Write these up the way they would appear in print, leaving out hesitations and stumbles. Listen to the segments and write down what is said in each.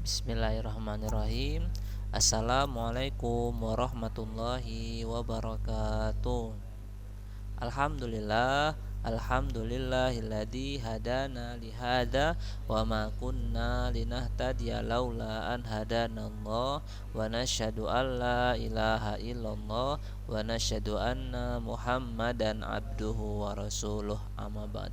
Bismillahirrahmanirrahim. Assalamualaikum warahmatullahi wabarakatuh. Alhamdulillah, alhamdulillahilladzi hadana lihada wa ma kunna linahtadiya laula an hadanallah wa nasyhadu an la ilaha illallah wa nasyhadu anna Muhammadan abduhu wa rasuluh, amma ba'd.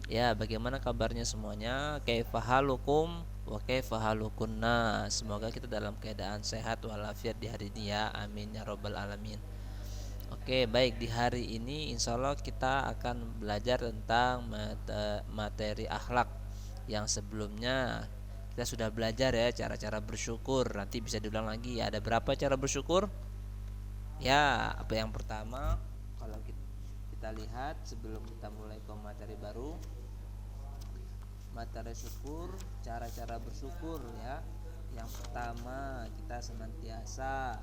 Ya, bagaimana kabarnya semuanya? Kaifa halukum wa kaifa halukunna? Semoga kita dalam keadaan sehat walafiat di hari ini ya. Amin ya robbal alamin. Oke, baik, di hari ini insya Allah kita akan belajar tentang materi akhlak yang sebelumnya kita sudah belajar ya, cara-cara bersyukur. Nanti bisa diulang lagi ya. Ada berapa cara bersyukur? Ya, apa yang pertama kalau kita lihat sebelum kita mulai ke materi baru, materi syukur, cara-cara bersyukur ya. Yang pertama, kita senantiasa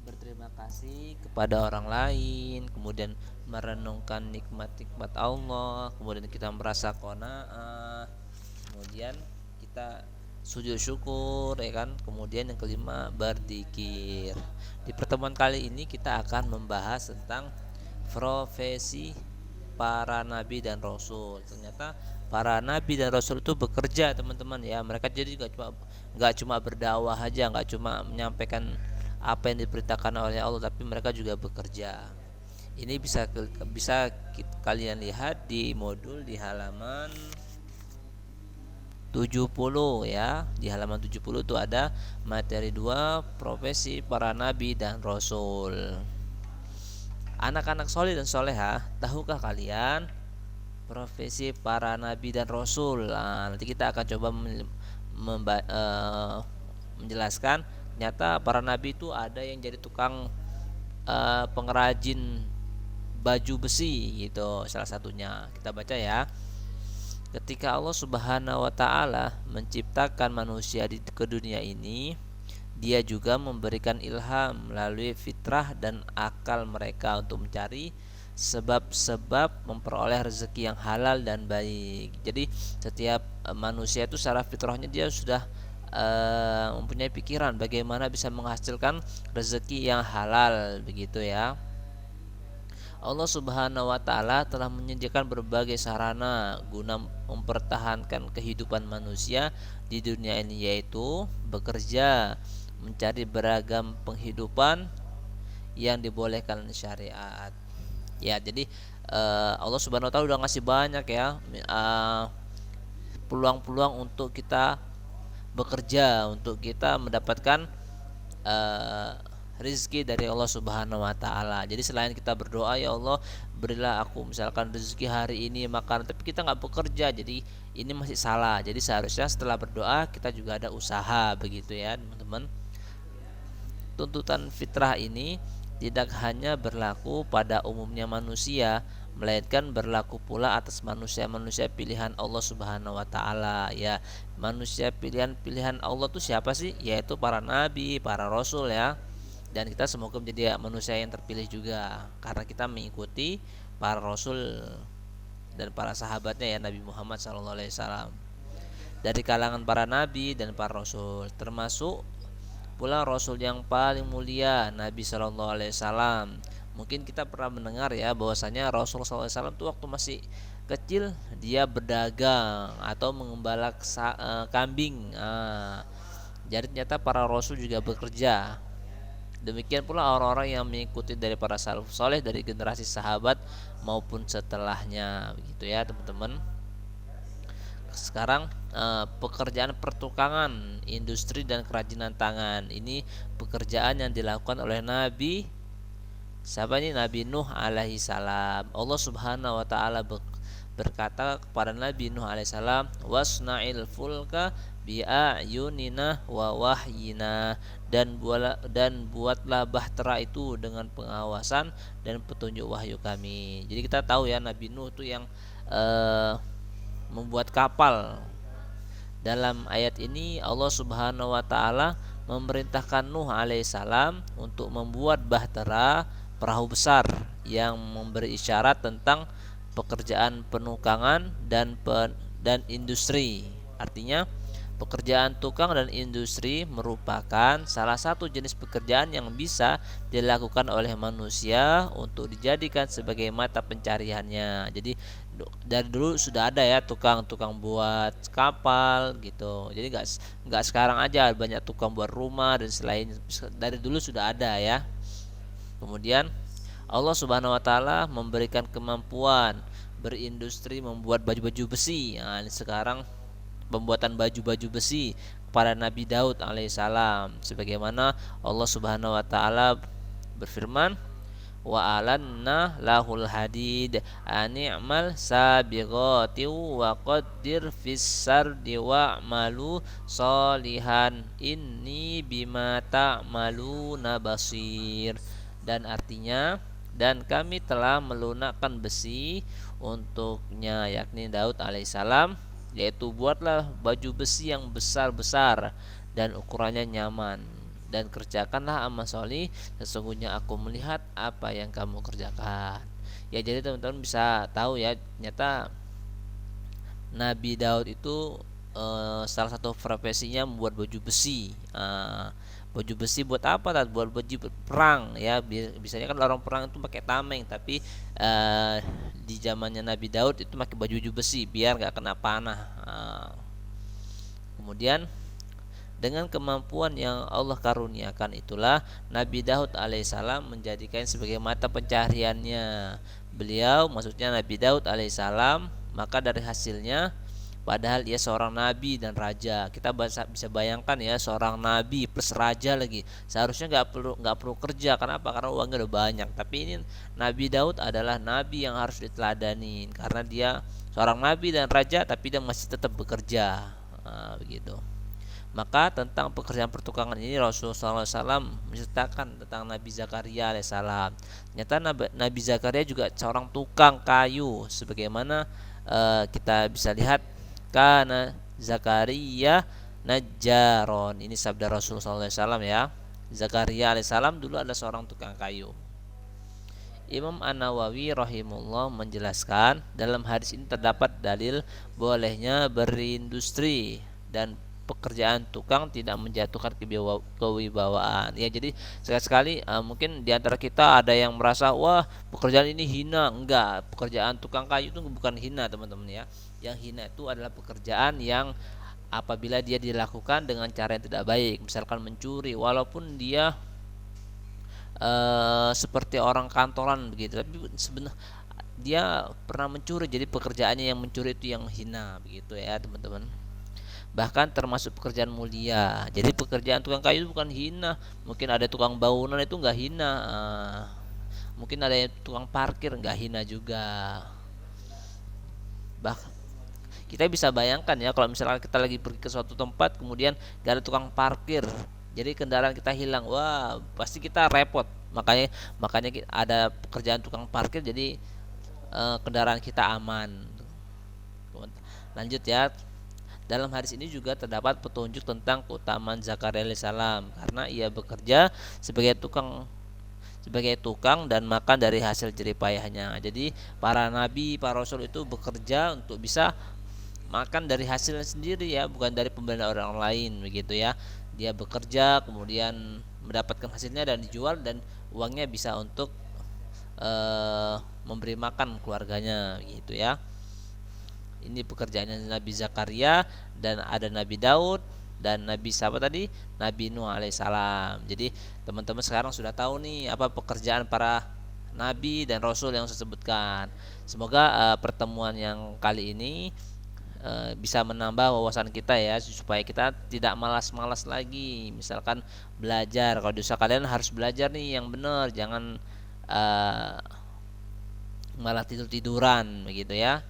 berterima kasih kepada orang lain, kemudian merenungkan nikmat-nikmat Allah, kemudian kita merasa qanaah, kemudian kita sujud syukur ya kan. Kemudian yang kelima, berzikir. Di pertemuan kali ini kita akan membahas tentang profesi para nabi dan rasul. Ternyata para nabi dan rasul itu bekerja, teman-teman ya. Mereka jadi nggak cuma berdakwah aja, nggak cuma menyampaikan apa yang diperintahkan oleh Allah, tapi mereka juga bekerja. Ini bisa kalian lihat di modul di halaman 70 ya. Di halaman 70 itu ada materi 2, profesi para nabi dan rasul. Anak-anak soleh dan soleha, tahukah kalian profesi para nabi dan rasul? Nanti kita akan coba menjelaskan. Ternyata para nabi itu ada yang jadi tukang pengrajin baju besi gitu, salah satunya. Kita baca ya. Ketika Allah Subhanahu wa taala menciptakan manusia ke dunia ini, Dia juga memberikan ilham melalui fitrah dan akal mereka untuk mencari sebab-sebab memperoleh rezeki yang halal dan baik. Jadi setiap manusia itu secara fitrahnya dia sudah mempunyai pikiran bagaimana bisa menghasilkan rezeki yang halal, begitu ya. Allah Subhanahu wa taala telah menyediakan berbagai sarana guna mempertahankan kehidupan manusia di dunia ini, yaitu bekerja, mencari beragam penghidupan yang dibolehkan syariat. Ya, jadi Allah Subhanahu wa taala udah ngasih banyak ya peluang-peluang untuk kita bekerja, untuk kita mendapatkan rezeki dari Allah Subhanahu wa taala. Jadi selain kita berdoa, ya Allah berilah aku misalkan rezeki hari ini makan, tapi kita nggak bekerja, jadi ini masih salah. Jadi seharusnya setelah berdoa kita juga ada usaha, begitu ya teman-teman. Tuntutan fitrah ini tidak hanya berlaku pada umumnya manusia, melainkan berlaku pula atas manusia-manusia pilihan Allah Subhanahu wa taala ya. Manusia pilihan Allah tuh siapa sih? Yaitu para nabi, para rasul ya. Dan kita semoga menjadi manusia yang terpilih juga, karena kita mengikuti para rasul dan para sahabatnya ya, Nabi Muhammad SAW. Dari kalangan para nabi dan para rasul termasuk pula rasul yang paling mulia, Nabi SAW. Mungkin kita pernah mendengar ya bahwasanya Rasul SAW itu waktu masih kecil dia berdagang atau mengembala kambing. Jadi ternyata para rasul juga bekerja. Demikian pula orang-orang yang mengikuti dari para salaf soleh dari generasi sahabat maupun setelahnya, begitu ya teman-teman. Sekarang pekerjaan pertukangan, industri dan kerajinan tangan, ini pekerjaan yang dilakukan oleh Nabi. Siapa ini? Nabi Nuh alaihi salam. Allah Subhanahu wa taala berkata kepada Nabi Nuh alaihi salam, "Wasna'il fulka bi'ayunina wa wahyina," dan buatlah bahtera itu dengan pengawasan dan petunjuk wahyu kami. Jadi kita tahu ya Nabi Nuh itu yang membuat kapal. Dalam ayat ini Allah Subhanahu wa taala memerintahkan Nuh alaihissalam untuk membuat bahtera, perahu besar yang memberi isyarat tentang pekerjaan penukangan dan industri. Artinya pekerjaan tukang dan industri merupakan salah satu jenis pekerjaan yang bisa dilakukan oleh manusia untuk dijadikan sebagai mata pencariannya. Jadi dari dulu sudah ada ya tukang-tukang buat kapal gitu. Jadi nggak sekarang aja banyak tukang buat rumah dan selain, dari dulu sudah ada ya. Kemudian Allah Subhanahu wa taala memberikan kemampuan berindustri membuat baju-baju besi. Nah, ini sekarang pembuatan baju-baju besi kepada Nabi Daud alaihissalam, sebagaimana Allah Subhanahu wa taala berfirman, wa alanna lahul hadid ani'mal sabighati wa qaddir fis sardi wa malu solihan inni bima ta'maluna basir. Dan artinya, dan kami telah melunakkan besi untuknya, yakni Daud alaihissalam, yaitu buatlah baju besi yang besar-besar dan ukurannya nyaman, dan kerjakanlah amal solih, sesungguhnya aku melihat apa yang kamu kerjakan. Ya, jadi teman-teman bisa tahu ya, ternyata Nabi Daud itu salah satu profesinya membuat baju besi. Baju besi buat apa? Buat baju perang ya. Biasanya kan orang perang itu pakai tameng, tapi di zamannya Nabi Daud itu pakai baju besi biar nggak kena panah. Kemudian dengan kemampuan yang Allah karuniakan itulah Nabi Daud alaihissalam menjadikan sebagai mata pencahariannya. Beliau, maksudnya Nabi Daud alaihissalam, maka dari hasilnya, padahal ia seorang nabi dan raja, kita bisa bayangkan ya, seorang nabi plus raja lagi, seharusnya nggak perlu kerja. Kenapa? Karena uangnya udah banyak. Tapi ini Nabi Daud adalah nabi yang harus diteladani karena dia seorang nabi dan raja, tapi dia masih tetap bekerja. Begitu. Maka tentang pekerjaan pertukangan ini Rasulullah SAW menceritakan tentang Nabi Zakaria alaihissalam. Ternyata Nabi Zakaria juga seorang tukang kayu, sebagaimana kita bisa lihat, karena Zakaria Najjaron. Ini sabda Rasulullah SAW ya. Zakaria alaihissalam dulu adalah seorang tukang kayu. Imam An-Nawawi rahimullah menjelaskan, dalam hadis ini terdapat dalil bolehnya berindustri dan pekerjaan tukang tidak menjatuhkan kewibawaan. Ya, jadi sekali-sekali mungkin diantara kita ada yang merasa wah pekerjaan ini hina. Enggak, pekerjaan tukang kayu itu bukan hina teman-teman ya. Yang hina itu adalah pekerjaan yang apabila dia dilakukan dengan cara yang tidak baik, misalkan mencuri, walaupun dia seperti orang kantoran begitu, tapi sebenarnya dia pernah mencuri, jadi pekerjaannya yang mencuri itu yang hina begitu ya teman-teman. Bahkan termasuk pekerjaan mulia. Jadi pekerjaan tukang kayu itu bukan hina. Mungkin ada tukang bangunan itu nggak hina. Mungkin ada yang tukang parkir nggak hina juga. Bahkan kita bisa bayangkan ya, kalau misalnya kita lagi pergi ke suatu tempat kemudian gak ada tukang parkir, jadi kendaraan kita hilang, wah pasti kita repot. Makanya ada pekerjaan tukang parkir, jadi kendaraan kita aman. Lanjut ya. Dalam hadis ini juga terdapat petunjuk tentang keutamaan Zakaria alaihissalam karena ia bekerja sebagai tukang dan makan dari hasil jerih payahnya. Jadi para nabi, para rasul itu bekerja untuk bisa makan dari hasilnya sendiri ya, bukan dari pemberian orang lain begitu ya. Dia bekerja kemudian mendapatkan hasilnya dan dijual, dan uangnya bisa untuk memberi makan keluarganya gitu ya. Ini pekerjaannya Nabi Zakaria, dan ada Nabi Daud, dan Nabi siapa tadi? Nabi Nuh alaihissalam. Jadi teman-teman sekarang sudah tahu nih apa pekerjaan para nabi dan rasul yang saya sebutkan. Semoga pertemuan yang kali ini bisa menambah wawasan kita ya, supaya kita tidak malas-malas lagi. Misalkan belajar, kalau dosa kalian harus belajar nih yang benar, jangan malah tidur-tiduran begitu ya.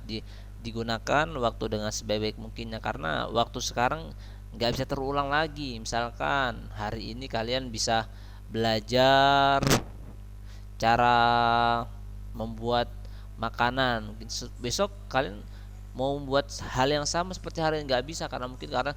Digunakan waktu dengan sebaik mungkinnya, karena waktu sekarang nggak bisa terulang lagi. Misalkan hari ini kalian bisa belajar cara membuat makanan, mungkin besok kalian mau membuat hal yang sama seperti hari ini nggak bisa, karena mungkin karena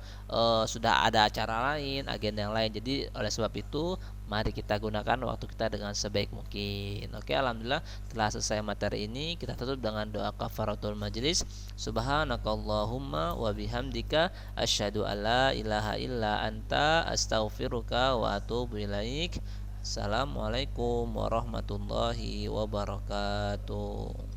sudah ada acara lain, agenda yang lain. Jadi oleh sebab itu mari kita gunakan waktu kita dengan sebaik mungkin. Oke, alhamdulillah telah selesai materi ini, kita tutup dengan doa kafaratul majelis. Subhanakallahumma wa bihamdika asyhadu alla ilaha illa anta astaghfiruka wa atubu ilaik. Assalamualaikum warahmatullahi wabarakatuh.